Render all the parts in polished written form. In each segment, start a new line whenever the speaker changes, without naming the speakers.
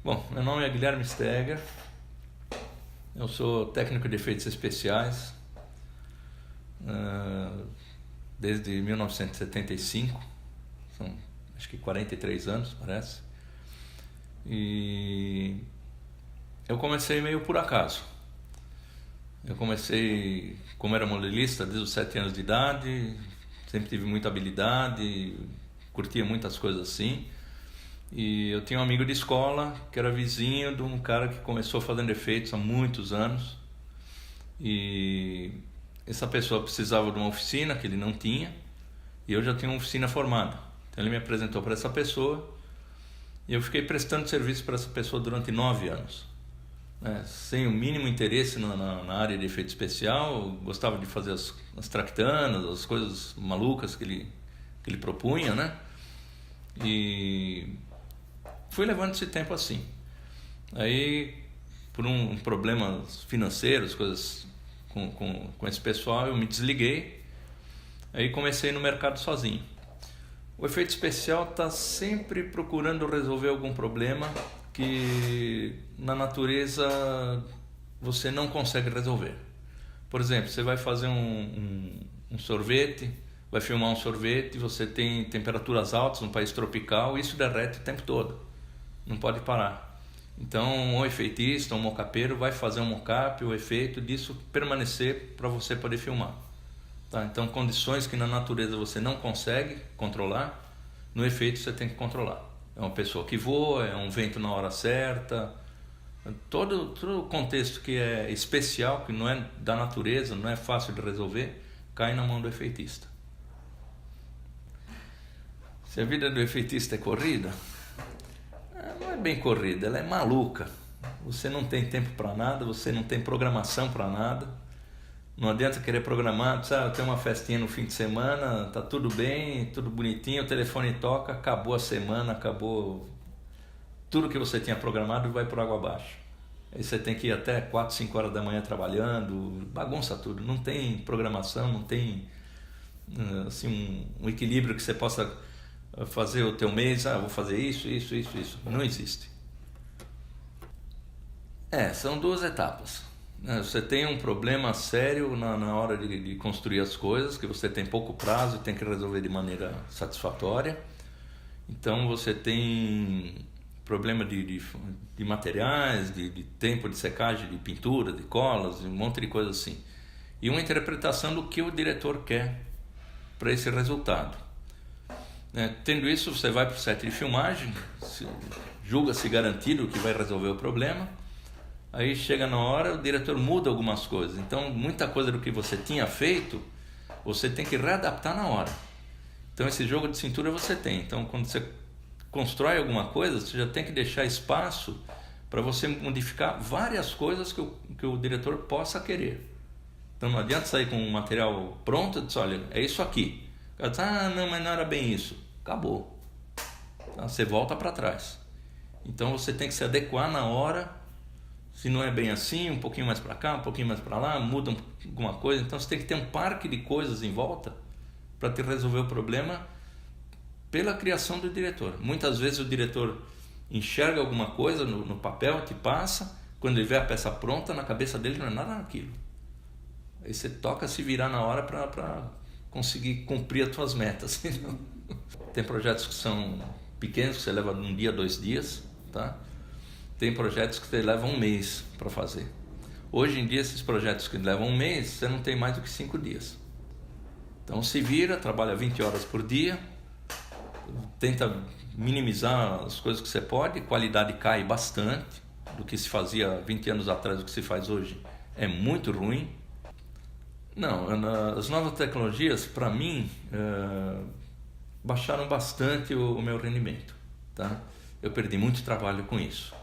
Bom, meu nome é Guilherme Steger, eu sou técnico de efeitos especiais desde 1975, são acho que 43 anos, parece. E eu comecei meio por acaso. Eu comecei como era modelista desde os 7 anos de idade, sempre tive muita habilidade, curtia muitas coisas assim. E eu tinha um amigo de escola que era vizinho de um cara que começou fazendo efeitos há muitos anos. E essa pessoa precisava de uma oficina que ele não tinha, e eu já tinha uma oficina formada. Então ele me apresentou para essa pessoa e eu fiquei prestando serviço para essa pessoa durante 9 anos. Sem o mínimo interesse na área de efeito especial, eu gostava de fazer as tractanas, as coisas malucas que ele propunha, né? E fui levando esse tempo assim. Aí, por problemas financeiros, coisas com esse pessoal, eu me desliguei. Aí comecei no mercado sozinho. O efeito especial está sempre procurando resolver algum problema que na natureza você não consegue resolver. Por exemplo, você vai fazer um sorvete, vai filmar um sorvete, você tem temperaturas altas num país tropical, isso derrete o tempo todo, não pode parar. Então um efeitista, um mocapeiro vai fazer um mocap, o efeito disso permanecer para você poder filmar. Tá? Então condições que na natureza você não consegue controlar, no efeito você tem que controlar. É uma pessoa que voa, é um vento na hora certa, todo o contexto que é especial, que não é da natureza, não é fácil de resolver, cai na mão do efeitista. Se a vida do efeitista é corrida, não é bem corrida, ela é maluca. Você não tem tempo para nada, você não tem programação para nada. Não adianta querer programar, eu tenho uma festinha no fim de semana, tá tudo bem, tudo bonitinho, o telefone toca, acabou a semana, acabou tudo que você tinha programado, vai por água abaixo. Aí você tem que ir até 4, 5 horas da manhã trabalhando, bagunça tudo, não tem programação, não tem assim, um equilíbrio que você possa fazer o teu mês, vou fazer isso, não existe. São 2 etapas. Você tem um problema sério na hora de construir as coisas, que você tem pouco prazo e tem que resolver de maneira satisfatória. Então você tem problema de materiais, de tempo de secagem, de pintura, de colas, um monte de coisa assim. E uma interpretação do que o diretor quer para esse resultado. Tendo isso, você vai para o set de filmagem, julga-se garantido que vai resolver o problema. Aí chega na hora, o diretor muda algumas coisas. Então, muita coisa do que você tinha feito, você tem que readaptar na hora. Então, esse jogo de cintura você tem. Então, quando você constrói alguma coisa, você já tem que deixar espaço para você modificar várias coisas que o diretor possa querer. Então, não adianta sair com um material pronto e dizer, olha, é isso aqui. O cara diz, não, mas não era bem isso. Acabou. Então, você volta para trás. Então, você tem que se adequar na hora. Se não é bem assim, um pouquinho mais para cá, um pouquinho mais para lá, muda alguma coisa. Então você tem que ter um parque de coisas em volta para te resolver o problema pela criação do diretor. Muitas vezes o diretor enxerga alguma coisa no papel, te passa, quando ele vê a peça pronta, na cabeça dele não é nada naquilo. Aí você toca se virar na hora para conseguir cumprir as suas metas. Tem projetos que são pequenos, que você leva 1 dia, 2 dias, tá? Tem projetos que você leva 1 mês para fazer. Hoje em dia, esses projetos que levam 1 mês, você não tem mais do que 5 dias. Então se vira, trabalha 20 horas por dia, tenta minimizar as coisas que você pode, qualidade cai bastante do que se fazia 20 anos atrás, do que se faz hoje é muito ruim. Não, as novas tecnologias, para mim, baixaram bastante o meu rendimento, tá? Eu perdi muito trabalho com isso.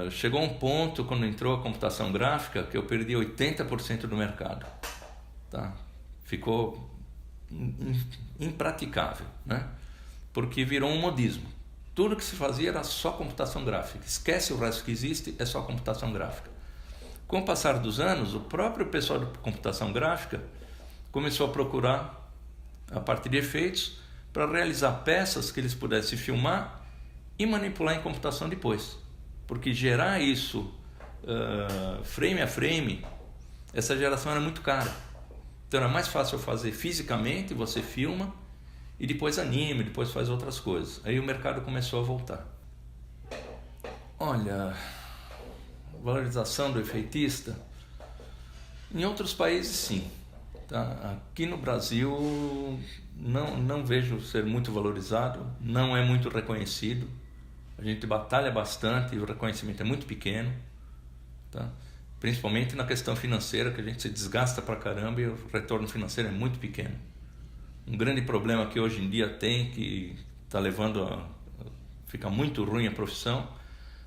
Chegou um ponto, quando entrou a computação gráfica, que eu perdi 80% do mercado, tá? Ficou impraticável, né? Porque virou um modismo. Tudo que se fazia era só computação gráfica. Esquece o resto que existe, é só computação gráfica. Com o passar dos anos, o próprio pessoal de computação gráfica começou a procurar a parte de efeitos para realizar peças que eles pudessem filmar e manipular em computação depois. Porque gerar isso frame a frame, essa geração era muito cara. Então era mais fácil fazer fisicamente, você filma e depois anima, depois faz outras coisas. Aí o mercado começou a voltar. Olha, valorização do efeitista, em outros países sim. Tá? Aqui no Brasil não vejo ser muito valorizado, não é muito reconhecido. A gente batalha bastante e o reconhecimento é muito pequeno. Tá? Principalmente na questão financeira, que a gente se desgasta pra caramba e o retorno financeiro é muito pequeno. Um grande problema que hoje em dia tem, que está levando a ficar muito ruim a profissão,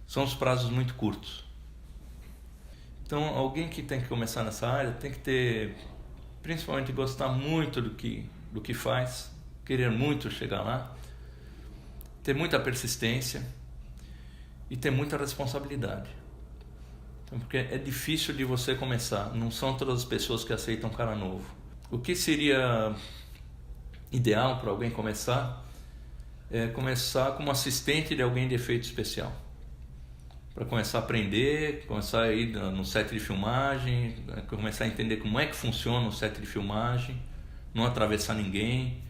são os prazos muito curtos. Então, alguém que tem que começar nessa área tem que ter, principalmente, gostar muito do que faz, querer muito chegar lá, ter muita persistência e ter muita responsabilidade. Então, porque é difícil de você começar, não são todas as pessoas que aceitam um cara novo. O que seria ideal para alguém começar é começar como assistente de alguém de efeito especial. Para começar a aprender, começar a ir no set de filmagem, começar a entender como é que funciona o set de filmagem, não atravessar ninguém.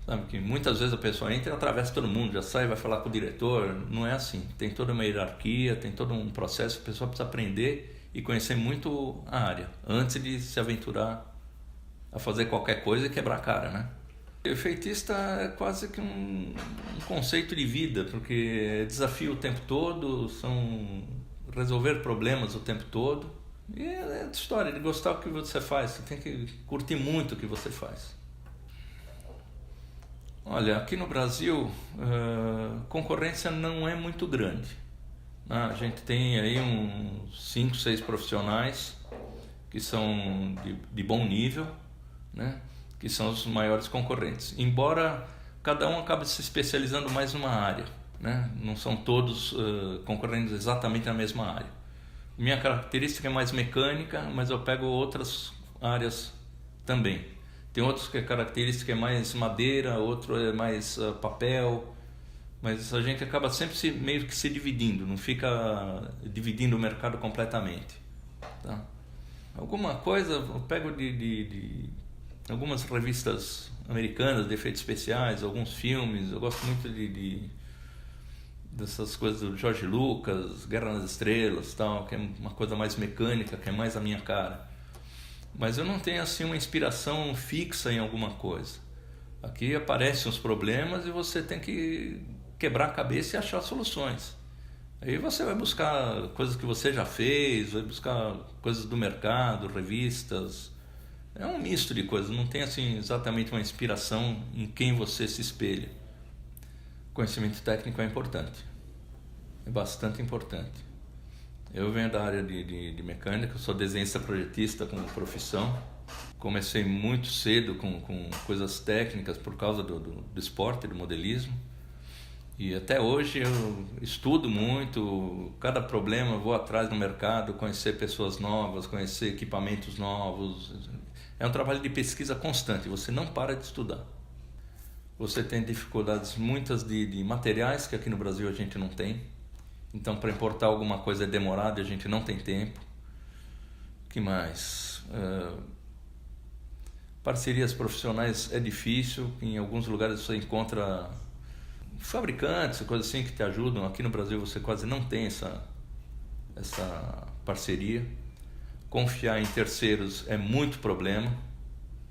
Sabe que muitas vezes a pessoa entra e atravessa todo mundo, já sai e vai falar com o diretor. Não é assim. Tem toda uma hierarquia, tem todo um processo. A pessoa precisa aprender e conhecer muito a área antes de se aventurar a fazer qualquer coisa e quebrar a cara, né? O efeitista é quase que um conceito de vida, porque é desafio o tempo todo, são resolver problemas o tempo todo. E é história de gostar do que você faz, você tem que curtir muito o que você faz. Olha, aqui no Brasil, concorrência não é muito grande. A gente tem aí uns 5, 6 profissionais que são de bom nível, né? Que são os maiores concorrentes. Embora cada um acabe se especializando mais numa área, né? Não são todos concorrendo exatamente na mesma área. Minha característica é mais mecânica, mas eu pego outras áreas também. Tem outros que a característica é mais madeira, outro é mais papel, mas a gente acaba sempre meio que se dividindo, não fica dividindo o mercado completamente. Tá? Alguma coisa eu pego de algumas revistas americanas de efeitos especiais, alguns filmes. Eu gosto muito dessas coisas do George Lucas, Guerra nas Estrelas, tal, que é uma coisa mais mecânica, que é mais a minha cara. Mas eu não tenho assim uma inspiração fixa em alguma coisa. Aqui aparecem os problemas e você tem que quebrar a cabeça e achar soluções. Aí você vai buscar coisas que você já fez, vai buscar coisas do mercado, revistas. É um misto de coisas, não tem assim exatamente uma inspiração em quem você se espelha. Conhecimento técnico é importante, é bastante importante. Eu venho da área de mecânica, eu sou desenhista projetista como profissão. Comecei muito cedo com coisas técnicas por causa do esporte, do modelismo. E até hoje eu estudo muito, cada problema eu vou atrás no mercado, conhecer pessoas novas, conhecer equipamentos novos. É um trabalho de pesquisa constante, você não para de estudar. Você tem dificuldades muitas de materiais que aqui no Brasil a gente não tem. Então, para importar alguma coisa é demorado e a gente não tem tempo. O que mais? Parcerias profissionais é difícil. Em alguns lugares você encontra fabricantes, coisas assim que te ajudam. Aqui no Brasil você quase não tem essa parceria. Confiar em terceiros é muito problema,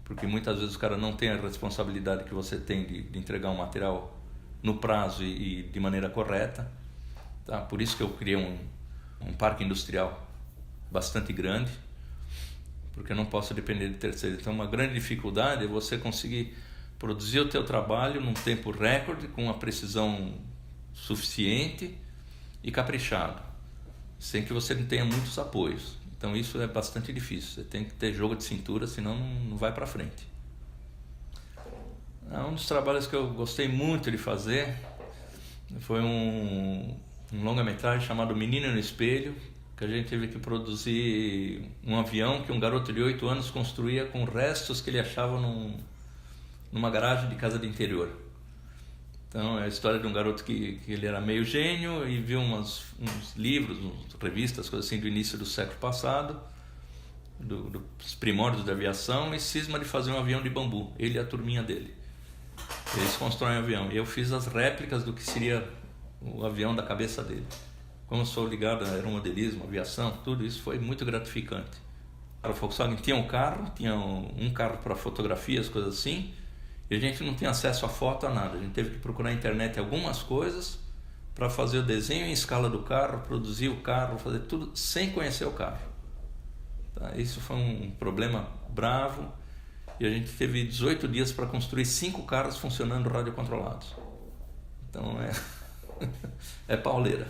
porque muitas vezes o cara não tem a responsabilidade que você tem de entregar um material no prazo e de maneira correta. Tá? Por isso que eu criei um parque industrial bastante grande, porque eu não posso depender de terceiros. Então uma grande dificuldade é você conseguir produzir o teu trabalho num tempo recorde, com uma precisão suficiente e caprichado, sem que você não tenha muitos apoios. Então isso é bastante difícil, você tem que ter jogo de cintura, senão não vai para frente. Um dos trabalhos que eu gostei muito de fazer foi um longa-metragem chamado Menino no Espelho, que a gente teve que produzir um avião que um garoto de 8 anos construía com restos que ele achava numa garagem de casa de interior. Então é a história de um garoto que ele era meio gênio e viu uns livros, revistas, coisas assim do início do século passado, dos primórdios da aviação, e cisma de fazer um avião de bambu, ele e a turminha dele. Eles constroem um avião e eu fiz as réplicas do que seria o avião da cabeça dele. Como eu sou ligado a aeromodelismo, aviação, tudo isso foi muito gratificante. A Volkswagen tinha um carro para fotografias, coisas assim, e a gente não tinha acesso a foto, a nada. A gente teve que procurar na internet algumas coisas para fazer o desenho em escala do carro, produzir o carro, fazer tudo sem conhecer o carro. Tá? Isso foi um problema bravo, e a gente teve 18 dias para construir 5 carros funcionando radiocontrolados. Então é pauleira.